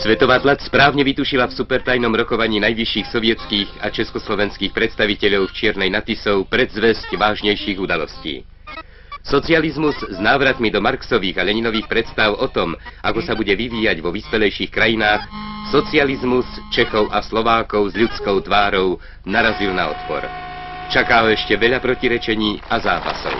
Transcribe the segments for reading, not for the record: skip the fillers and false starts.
Svetová tlač správne vytušila v supertajnom rokovaní najvyšších sovietských a československých predstaviteľov v Čiernej nad Tisou predzvesť vážnejších udalostí. Socializmus s návratmi do Marxových a Leninových predstav o tom, ako sa bude vyvíjať vo vyspelejších krajinách, socializmus Čechov a Slovákov s ľudskou tvárou narazil na odpor. Čaká ho ešte veľa protirečení a zápasov.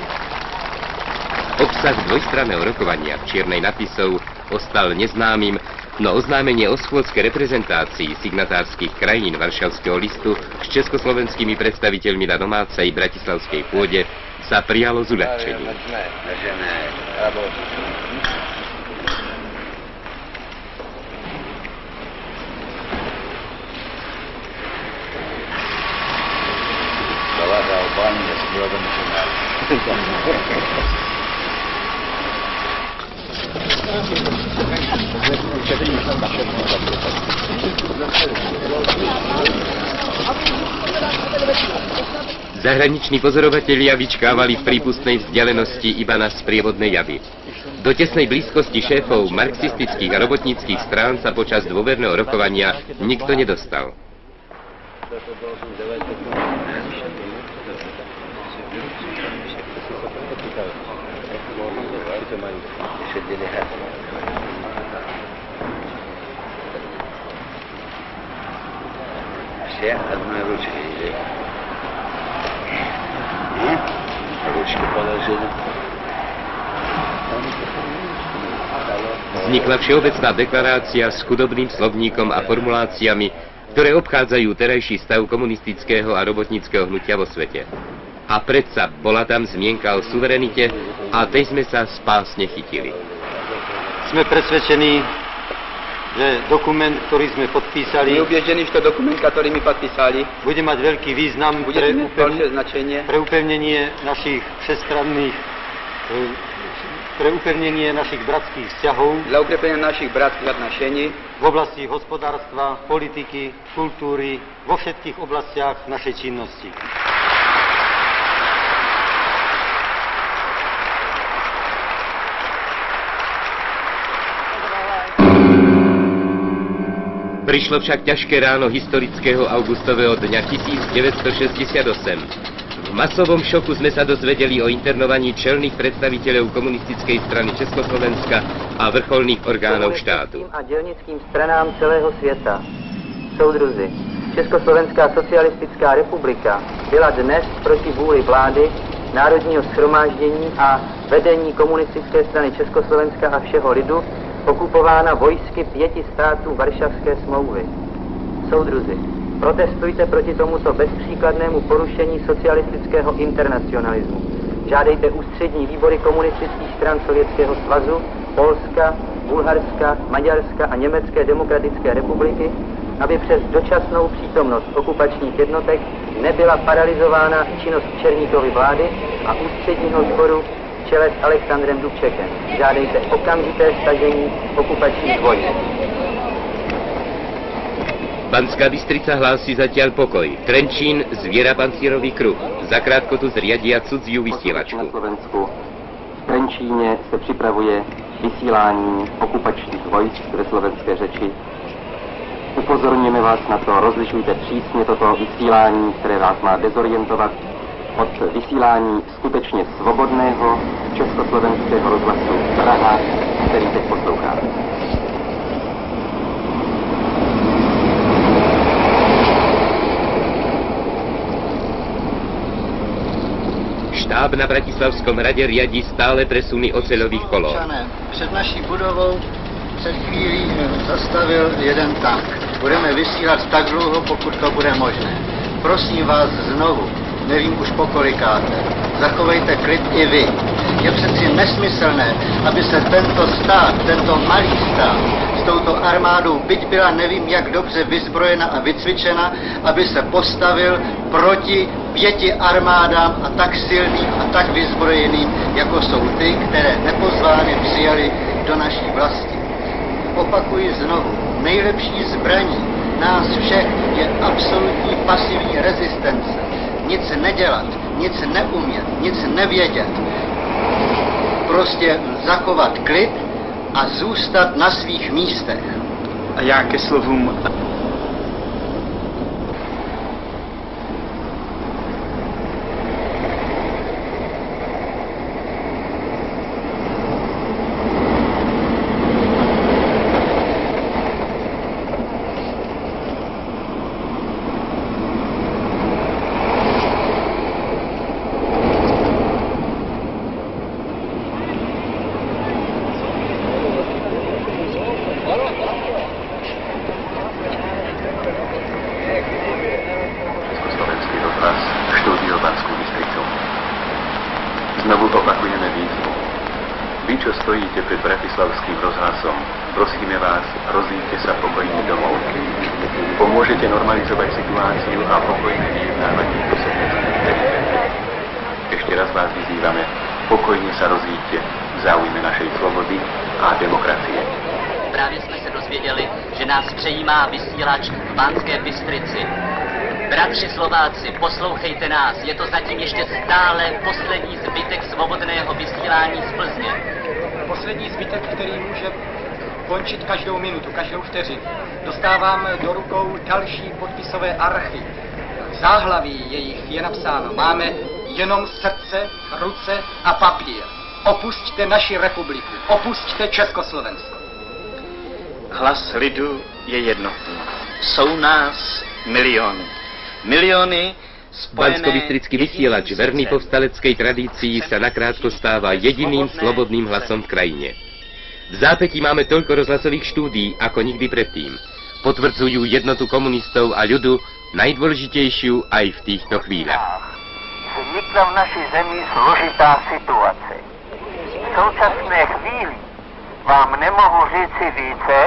Obsah dvojstranného rokovania v Čiernej nad Tisou ostal neznámym, no oznámenie o schôdzke reprezentácií signatárskych krajín Varšavského listu s československými predstaviteľmi na domácej bratislavskej pôde sa prijalo z uľahčením. Zahraniční pozorovatelia vyčkávali v prípustnej vzdialenosti iba na sprievodné javy. Do tesnej blízkosti šéfov marxistických a robotníckych strán sa počas dôverného rokovania nikto nedostal. Vznikla všeobecná deklarácia s chudobným slovníkom a formuláciami, ktoré obchádzajú terajší stav komunistického a robotníckeho hnutia vo svete. A predsa bola tam zmienka o suverenite a tej sme sa spásne chytili. Sme presvedčení, že dokument, ktorý sme podpísali, bude mať veľký význam pre upevnenie našich všestranných, pre upevnenie našich bratských vzťahov v oblasti hospodárstva, politiky, kultúry, vo všetkých oblastiach našej činnosti. Prišlo však ťažké ráno historického augustového dňa 1968. V masovom šoku sme sa dozvedeli o internovaní čelných predstaviteľov komunistickej strany Československa a vrcholných orgánov štátu. A dělnickým stranám celého světa. Soudruzi, Československá socialistická republika byla dnes proti vůli vlády, Národního shromáždění a vedení komunistické strany Československa a všeho lidu okupována vojsky 5 států Varšavské smlouvy. Soudruzi, protestujte proti tomuto bezpříkladnému porušení socialistického internacionalismu. Žádejte ústřední výbory komunistických stran Sovětského svazu, Polska, Bulharska, Maďarska a Německé demokratické republiky, aby přes dočasnou přítomnost okupačních jednotek nebyla paralizována činnost Černíkovy vlády a ústředního sboru v čele s Alexandrem Dubčekem. Žádejte okamžité stažení okupačních vojsk. Banská Bystrica hlási zatiaľ pokoj. Trenčín zviera pancírový kruh. Zakrátko tu zriadia cudziu vysielačku. Na Slovensku v Trenčíně se připravuje vysílání okupačních vojsk ve slovenské řeči. Upozorňujeme vás na to, rozlišujte přísně toto vysílání, které vás má dezorientovat od vysílání skutečně svobodného československého rozhlasu Praha, který teď posloucháte. Štáb na Bratislavskom hrade riadi stále presuny oceľových kolón. Před naší budovou před chvílí zastavil jeden tank. Budeme vysílat tak dlouho, pokud to bude možné. Prosím vás znovu, nevím už pokolikáte, zachovejte klid i vy. Je přeci nesmyslné, aby se tento stát, tento malý stát, s touto armádou, byť byla nevím jak dobře vyzbrojena a vycvičena, aby se postavil proti 5 armádám a tak silným a tak vyzbrojeným, jako jsou ty, které nepozvány přijali do naší vlasti. Opakuji znovu, nejlepší zbraní nás všech je absolutní pasivní rezistence. Nic nedělat, nic neumět, nic nevědět. Prostě zachovat klid a zůstat na svých místech. A já ke slovům Znovu opakujeme výzvu. Vy, čo stojíte pred Bratislavským rozhlasom, prosíme vás, rozíďte sa pokojne domov. Pomôžete normalizovať situáciu a pokojné vyjednávanie do severských teritórií. Ešte raz vás vyzývame, pokojne sa rozíďte v záujme našej slobody a demokracie. Právě jsme se dozvěděli, že nás přejímá vysílač v Banské Bystrici. Bratři Slováci, poslouchejte nás, je to zatím ještě stále poslední zbytek svobodného vysílání z Plzně. Poslední zbytek, který může končit každou minutu, každou vteřinu. Dostávám do rukou další podpisové archy. V záhlaví jejich je napsáno: máme jenom srdce, ruce a papír. Opusťte naši republiku, opusťte Československo. hlas lidu je jednotný. Jsou nás miliony. Miliony spojené... Banskobystrický vysielač, verný povstaleckej tradícii, sa nakrátko stáva jediným slobodným hlasom v krajine. V zápätí máme toľko rozhlasových štúdií, ako nikdy predtým. Potvrdzujú jednotu komunistov a ľudu, najdôležitejšiu aj v týchto chvíľach. Vznikla v naší zemi složitá situace. V současné chvíli vám nemohu říci více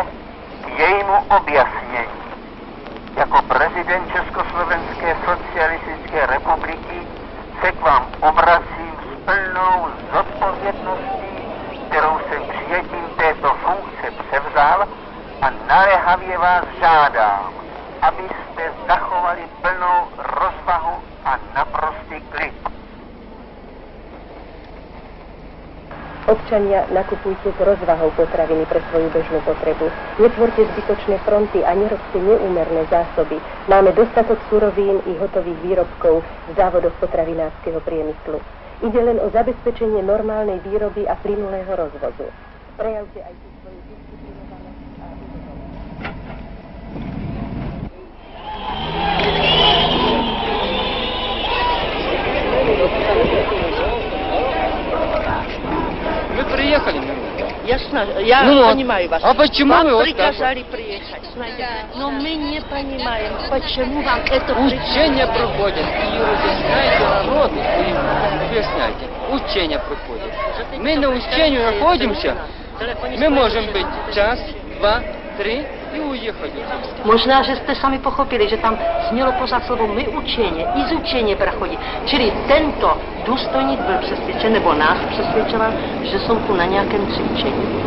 k jejímu objasnění. Jako prezident Československé socialistické republiky se k vám obracím s plnou zodpovědností, kterou jsem přijetím této funkce převzal, a naléhavě vás žádám, abyste zachovali plnou rozvahu a naprostý klid. Občania, nakupujte s rozvahou potraviny pre svoju bežnú potrebu. Netvorte zbytočné fronty a nerobte neúmerné zásoby. Máme dostatok surovín i hotových výrobkov v závodoch potravinárskeho priemyslu. Ide len o zabezpečenie normálnej výroby a plynulého rozvozu. Prejavte aj tú svoju disciplinovanosť a Мы приехали. Ясно, я понимаю вас. А почему вам вы вот приказали приехать? Знаете, но мы не понимаем, почему вам это Учения проходят. И разъясняйте народу, и объясняйте. Учения проходят. Мы на учении находимся. Мы можем быть час, два, три и уехать. Možná, že jste sami pochopili, že tam smělo pořád slovo my učeně, i z učeně prachodí. Čili tento důstojník byl přesvědčen, nebo nás přesvědčoval, že jsou tu na nějakém cvičení.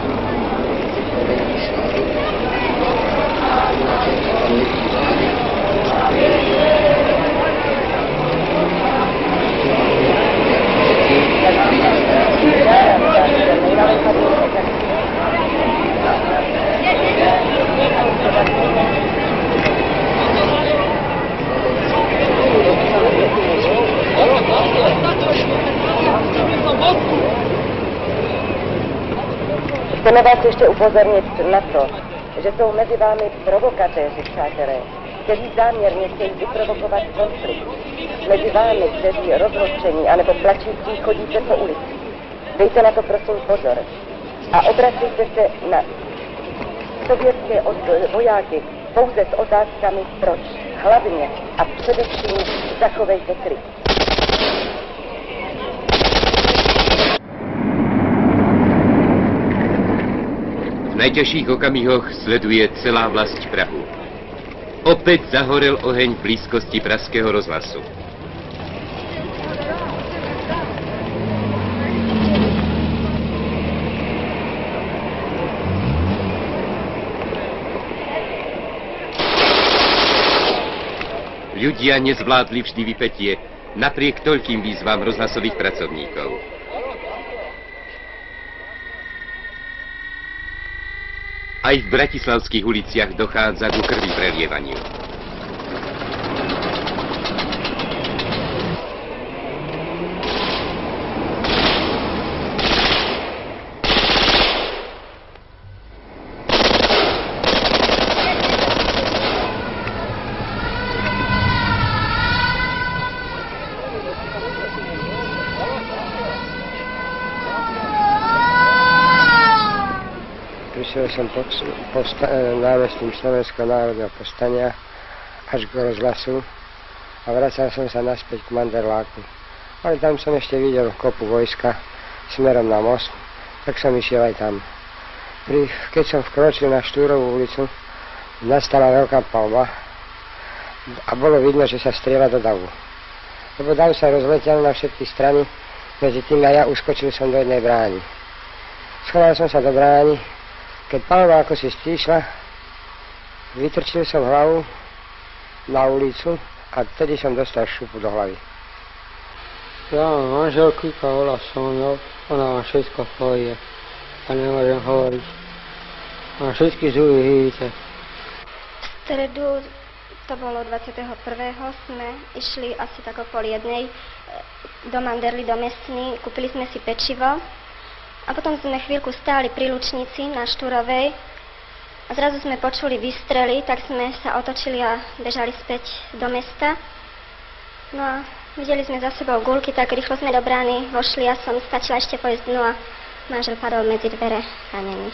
Chceme vás ještě upozornit na to, že jsou mezi vámi provokatéři, přátelé, kteří záměrně chtějí vyprovokovat konflikt. Mezi vámi, kteří rozhořčení anebo plačící chodíte po ulici. Dejte na to prosím pozor a obracejte se na sovětské vojáky pouze s otázkami proč. Hlavně a především zachovejte klid. V najťažších okamihoch sleduje celá vlast Prahu. Opäť zahorel oheň v blízkosti pražského rozhlasu. Ľudia nezvládli vždy vypätie napriek toľkým výzvam rozhlasových pracovníkov. Aj v bratislavských uliciach dochádza ku krvi prelievaniu. Prišiel som námestím Slovenského národného povstania až k rozhlasu a vracal som sa naspäť k Manderláku. Ale tam som ešte videl kopu vojska smerom na most, tak som išiel aj tam. Keď som vkročil na Štúrovú ulicu, nastala veľká palba a bolo vidno, že sa strieľa do davu. Lebo dav sa rozletel na všetky strany, medzi tým a ja uskočil som do jednej brány. Schoval som sa do brány. Keď palba ako si stíšla, vytrčil som hlavu na ulicu a vtedy som dostal šupu do hlavy. Ja mám manželku, volá som ňou, ona má všetko v pohode a nemôžem hovoriť. Má všetky zuby hýte. V stredu, to bolo 21. sme išli asi tak okolo 1 do Manderly, do Mesny, kúpili sme si pečivo. A potom sme chvíľku stáli pri Lučnici na Štúrovej a zrazu sme počuli výstrely, tak sme sa otočili a bežali späť do mesta. No a videli sme za sebou guľky, tak rýchlo sme do brány vošli a som stačila ešte pojsť dnu a manžel padol medzi dvere ranený.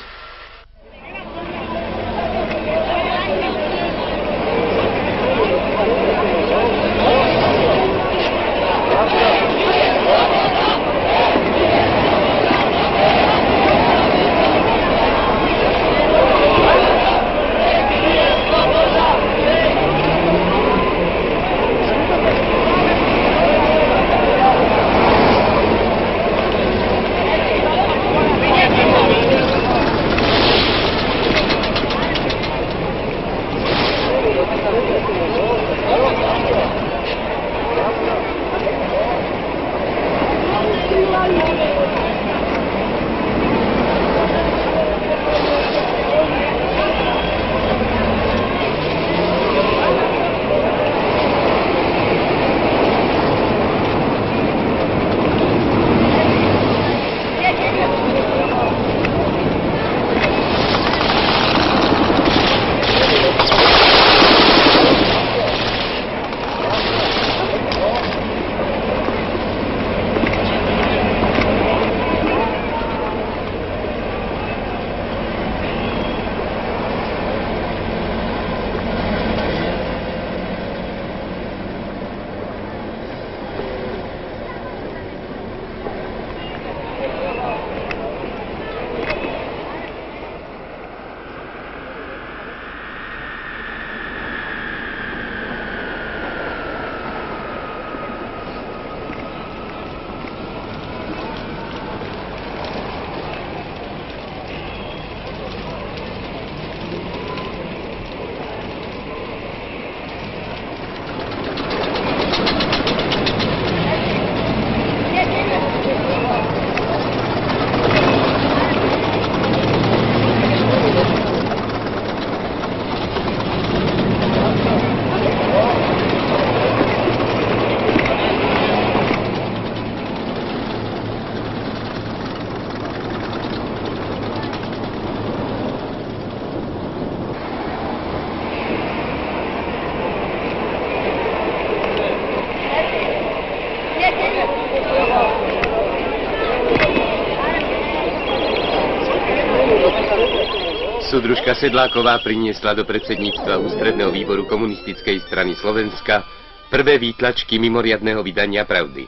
Súdružka Sedláková priniesla do predsedníctva Ústredného výboru Komunistickej strany Slovenska prvé výtlačky mimoriadneho vydania Pravdy.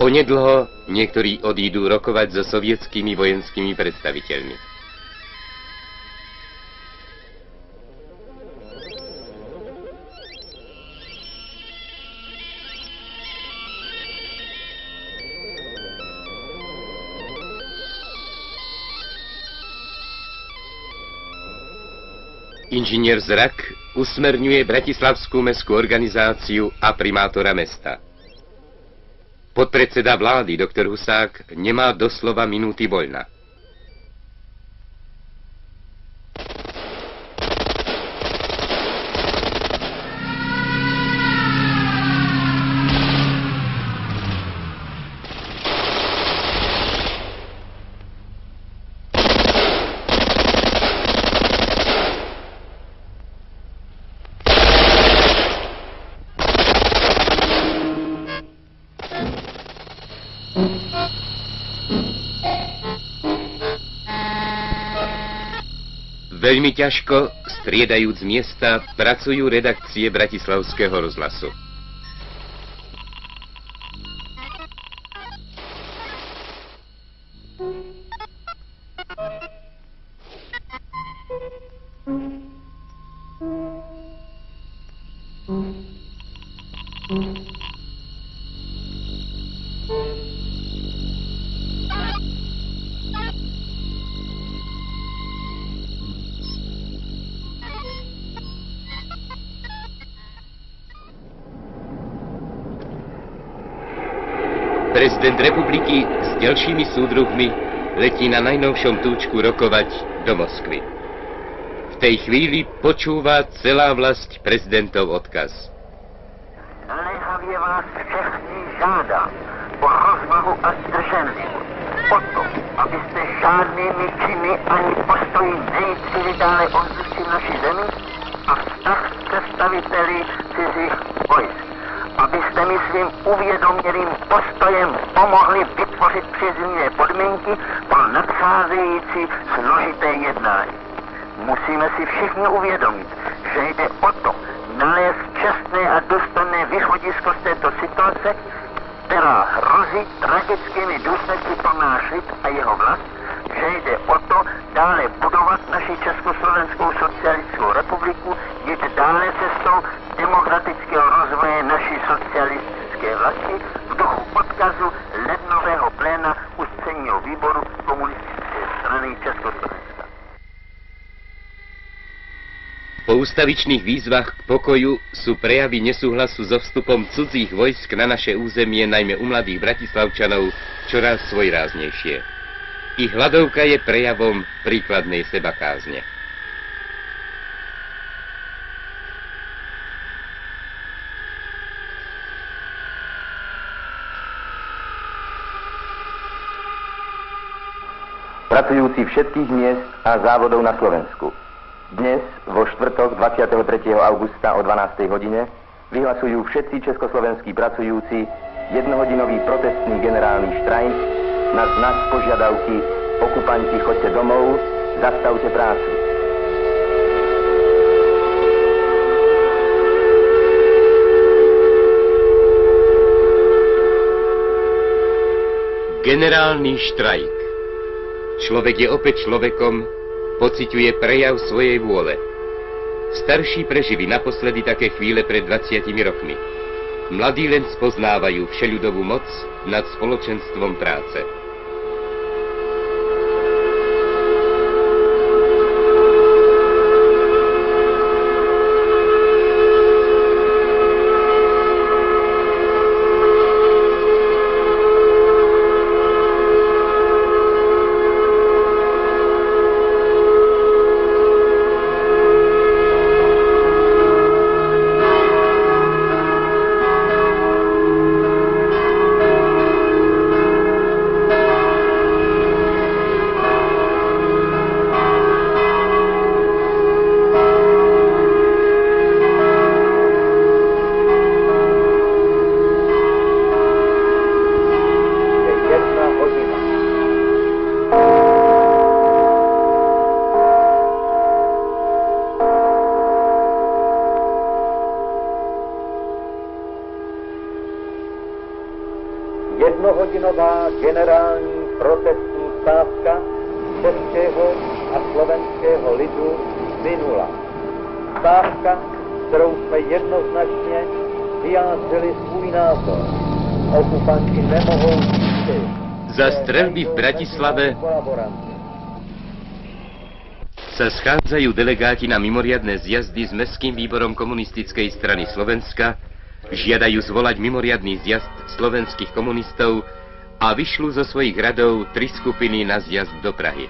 Onedlho niektorí odídu rokovať so sovietskými vojenskými predstaviteľmi. Inžinier Zrak usmerňuje bratislavskú mestskú organizáciu a primátora mesta. Podpredseda vlády, doktor Husák, nemá doslova minúty voľna. Veľmi ťažko, striedajúc miesta, pracujú redakcie Bratislavského rozhlasu. Prezident republiky s ďalšími súdruhmi letí na najnovšom túčku rokovať do Moskvy. V tej chvíli počúva celá vlast prezidentov odkaz. Naléhavě vás všechny žádám o rozvahu a zdrženlivost. O to, abyste žádnými činy ani postoji nejcivitále odlišili naši zemi a vztah s představiteli cizích vojsk. Abyste mi svým uvědomělým postojem pomohli vytvořit příznivé podmínky pro nadcházející složité jednání. Musíme si všichni uvědomit, že jde o to nalézt čestné a důstojné východisko z této situace, která hrozí tragickými důsledky pro náš lid a jeho vlast, že jde o to dále budovat naši Československou socialistickou republiku, jít dále cestou demokratického rozvoje naší socialistické vlasti v duchu odkazu lednového pléna ústředního výboru komunistické strany Československa. Po ústavičných výzvach k pokoju sú prejavy nesúhlasu so vstupom cudzích vojsk na naše územie, najmä u mladých bratislavčanov, čoraz svojráznejšie. Ich hladovka je prejavom príkladnej sebakázne. Pracujúci všetkých miest a závodov na Slovensku. Dnes, vo štvrtok 23. augusta o 12. hodine, vyhlasujú všetci československí pracujúci jednohodinový protestný generálny štrajk na znak požiadavky okupanti, choďte domov, zastavte prácu. Generálny štrajk. Človek je opäť človekom, pociťuje prejav svojej vôle. Starší prežili naposledy také chvíle pred 20 rokmi. Mladí len spoznávajú všeľudovú moc nad spoločenstvom práce. Jednohodinová generální protestní stávka českého a slovenského lidu minula. Stávka, kterou jsme jednoznačně vyjádřili svůj názor. Okupanti nemohou jít. Za streľby v Bratislave sa schádzajú delegáti na mimoriadne zjazdy s Mestským výborom komunistickej strany Slovenska, žiadajú zvolať mimoriadny zjazd slovenských komunistov a vyšľú zo svojich radov 3 skupiny na zjazd do Prahy.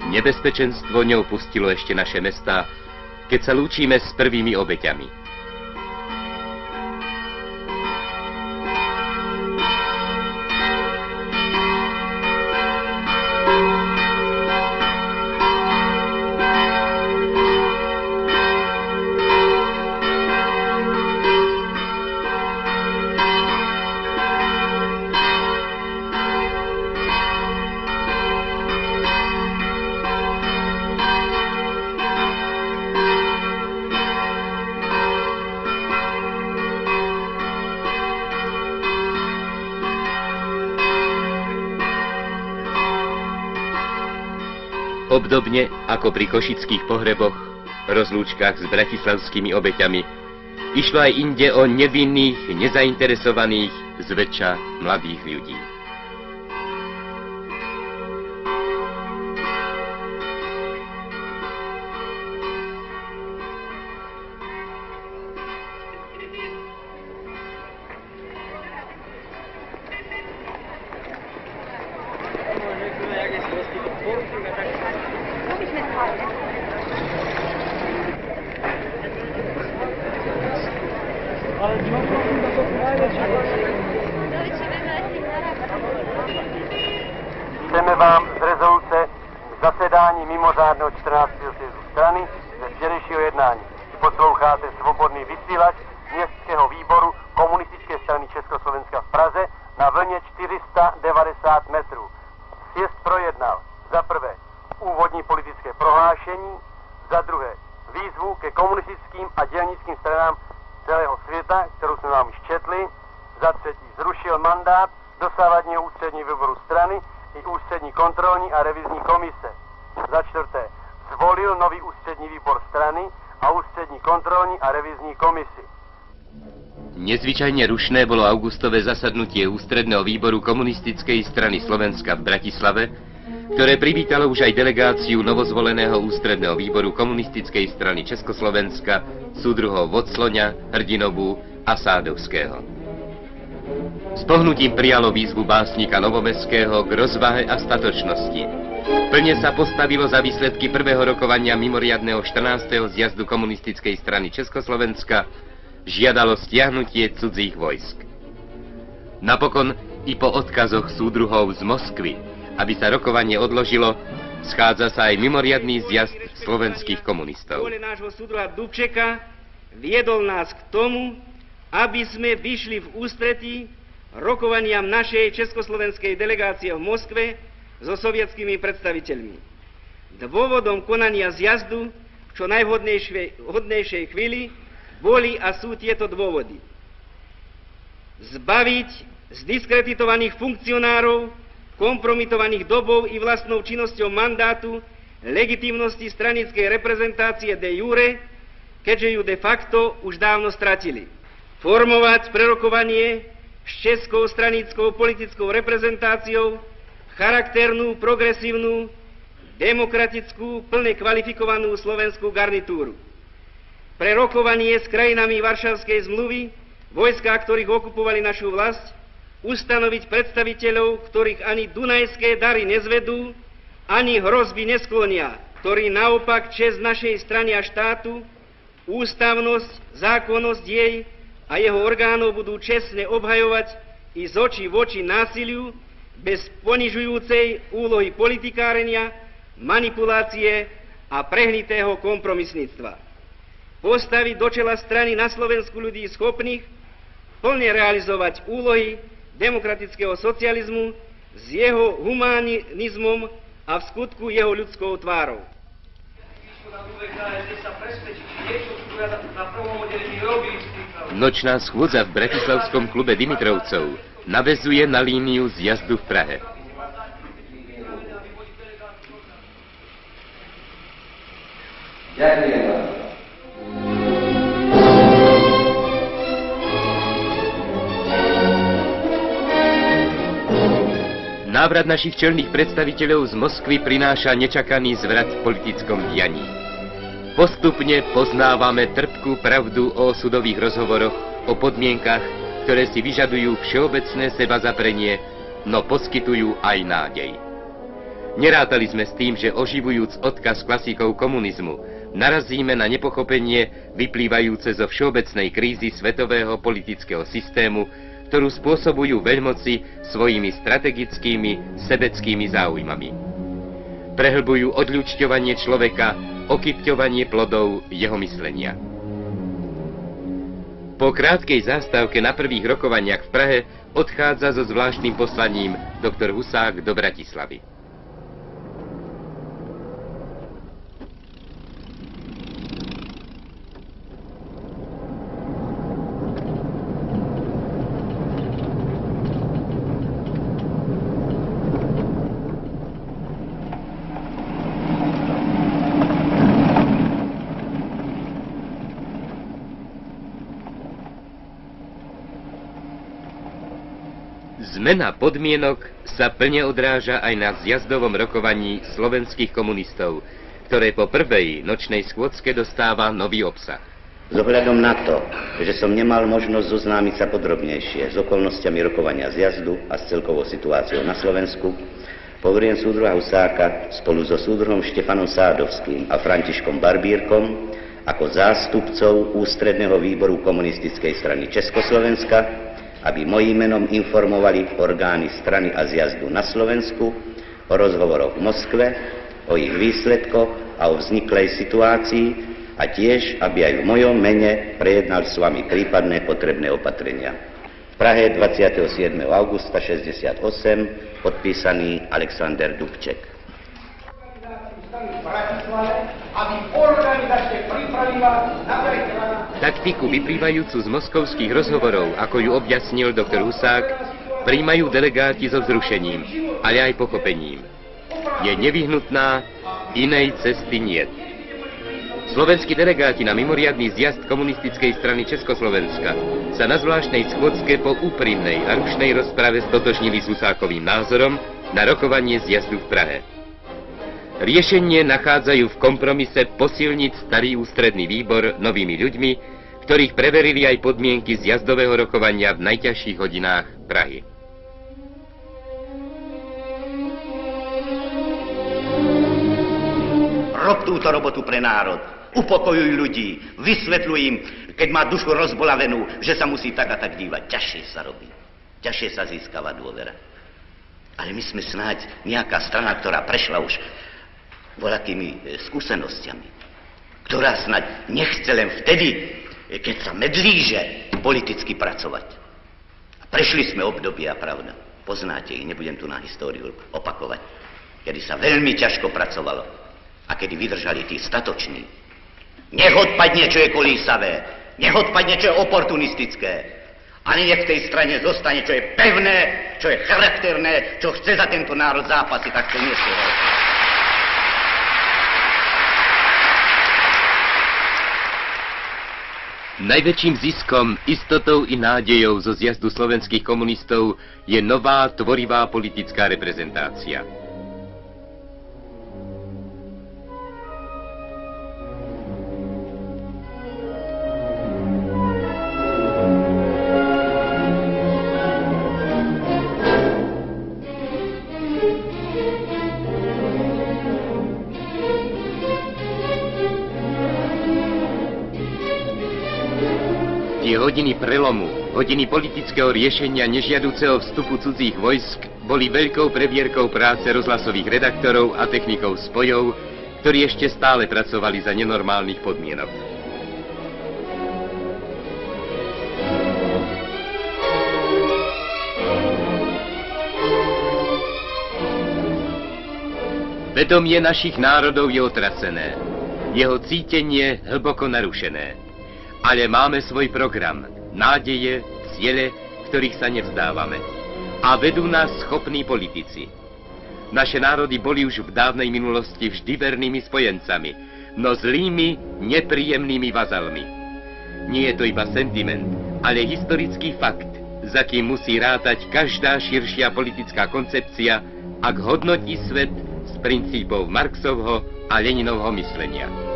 Nebezpečenstvo neopustilo ešte naše mestá, keď sa lúčime s prvými obeťami. Obdobne ako pri košických pohreboch, rozlúčkach s bratislavskými obeťami, išlo aj inde o nevinných, nezainteresovaných, zväčša mladých ľudí. Chceme vám z rezoluce zasedání mimořádného 14. sjezdu strany ze včerejšího jednání. Posloucháte svobodný vysílač Městského výboru Komunistické strany Československa v Praze na vlně 490 metrů. Sjezd projednal za prvé úvodní politické prohlášení, za druhé výzvu ke komunistickým a dělnickým stranám celého světa, kterou jsme vám již četli, za třetí zrušil mandát dosávadního ústředního výboru strany i ústřední kontrolní a revizní komise. Za čtvrté zvolil nový ústřední výbor strany a ústřední kontrolní a revizní komisi. Nezvyčajne rušné bolo augustové zasadnutie ústredného výboru Komunistickej strany Slovenska v Bratislave, ktoré privítalo už aj delegáciu novozvoleného ústredného výboru Komunistickej strany Československa, súdruhov Vocloňa, Hrdinovu a Sádovského. S pohnutím prijalo výzvu básnika Novomeského k rozvahe a statočnosti. Plne sa postavilo za výsledky prvého rokovania mimoriadneho 14. zjazdu Komunistickej strany Československa, žiadalo stiahnutie cudzích vojsk. Napokon i po odkazoch súdruhov z Moskvy, aby sa rokovanie odložilo, schádza sa aj mimoriadny zjazd slovenských komunistov. Vôle nášho súdruha Dubčeka viedol nás k tomu, aby sme vyšli v ústretí rokovaniam našej československej delegácie v Moskve so sovietskými predstaviteľmi. Dôvodom konania zjazdu v čo najvhodnejšej chvíli boli a sú tieto dôvody. Zbaviť zdiskreditovaných funkcionárov, kompromitovaných dobou i vlastnou činnosťou mandátu, legitímnosti stranickej reprezentácie de jure, keďže ju de facto už dávno stratili. Formovať prerokovanie s českou stranickou politickou reprezentáciou charakternú, progresívnu, demokratickú, plne kvalifikovanú slovenskú garnitúru. Pre rokovanie s krajinami Varšavskej zmluvy, vojská, ktorých okupovali našu vlast, ustanoviť predstaviteľov, ktorých ani dunajské dary nezvedú, ani hrozby nesklonia, ktorí naopak česť našej strany a štátu, ústavnosť, zákonnosť jej a jeho orgánov budú čestne obhajovať i z očí v oči násiliu, bez ponižujúcej úlohy politikárenia, manipulácie a prehnitého kompromisníctva. Postaviť do čela strany na Slovensku ľudí schopných plne realizovať úlohy demokratického socializmu s jeho humanizmom a v skutku jeho ľudskou tvárou. Nočná schôdza v bratislavskom klube Dimitrovcov naväzuje na líniu zjazdu v Prahe. Ďakujem vám. Návrat našich čelných predstaviteľov z Moskvy prináša nečakaný zvrat v politickom dianí. Postupne poznávame trpkú pravdu o osudových rozhovoroch, o podmienkach, ktoré si vyžadujú všeobecné sebazaprenie, no poskytujú aj nádej. Nerátali sme s tým, že oživujúc odkaz klasikov komunizmu, narazíme na nepochopenie vyplývajúce zo všeobecnej krízy svetového politického systému, ktorú spôsobujú veľmoci svojimi strategickými, sebeckými záujmami. Prehlbujú odľučťovanie človeka, okypťovanie plodov jeho myslenia. Po krátkej zástavke na prvých rokovaniach v Prahe odchádza so zvláštnym poslaním doktor Husák do Bratislavy. Zmena podmienok sa plne odráža aj na zjazdovom rokovaní slovenských komunistov, ktoré po prvej nočnej schôdzke dostáva nový obsah. S ohľadom na to, že som nemal možnosť zoznámiť sa podrobnejšie s okolnostiami rokovania zjazdu a s celkovou situáciou na Slovensku, poverím súdruha Husáka spolu so súdruhom Štefanom Sádovským a Františkom Barbírkom ako zástupcov Ústredného výboru komunistickej strany Československa, aby mojím menom informovali orgány strany a zjazdu na Slovensku o rozhovoroch v Moskve, o ich výsledkoch a o vzniklej situácii, a tiež, aby aj v mojom mene prejednal s vami prípadné potrebné opatrenia. V Prahe 27. augusta 68, podpísaný Alexander Dubček. Taktiku vyplývajúcu z moskovských rozhovorov, ako ju objasnil doktor Husák, prijímajú delegáti so vzrušením, ale aj pochopením. Je nevyhnutná, inej cesty niet. Slovenskí delegáti na mimoriadny zjazd komunistickej strany Československa sa na zvláštnej schôdzke po úprimnej a rušnej rozprave stotožnili s Husákovým názorom na rokovanie zjazdu v Prahe. Riešenie nachádzajú v kompromise posilniť starý ústredný výbor novými ľuďmi, ktorých preverili aj podmienky zjazdového rokovania v najťažších hodinách Prahy. Rob túto robotu pre národ. Upokojuj ľudí, vysvetľuj im, keď má dušu rozbolavenú, že sa musí tak a tak dívať. Ťažšie sa robí, ťažšie sa získava dôvera. Ale my sme snáď nejaká strana, ktorá prešla už voľakými skúsenostiami, ktorá snáď nechce len vtedy, keď sa medlíže, politicky pracovať. A prešli sme obdobia, pravda, poznáte ich, nebudem tu na históriu opakovať, kedy sa veľmi ťažko pracovalo a kedy vydržali tí statoční. Nech odpadne, čo je kolísavé, nech odpadne, čo je oportunistické. Ani nech v tej strane zostane, čo je pevné, čo je charakterné, čo chce za tento národ zápasy, tak chce niesť. Najväčším ziskom, istotou i nádejou zo zjazdu slovenských komunistov je nová tvorivá politická reprezentácia. Hodiny prelomu, hodiny politického riešenia nežiaduceho vstupu cudzích vojsk boli veľkou previerkou práce rozhlasových redaktorov a technikov spojov, ktorí ešte stále pracovali za nenormálnych podmienok. Vedomie našich národov je otrasené, jeho cítenie hlboko narušené. Ale máme svoj program, nádeje, ciele, ktorých sa nevzdávame. A vedú nás schopní politici. Naše národy boli už v dávnej minulosti vždy vernými spojencami, no zlými, nepríjemnými vazalmi. Nie je to iba sentiment, ale historický fakt, za kým musí rátať každá širšia politická koncepcia, ak hodnotí svet z princípov Marxovho a Leninovho myslenia.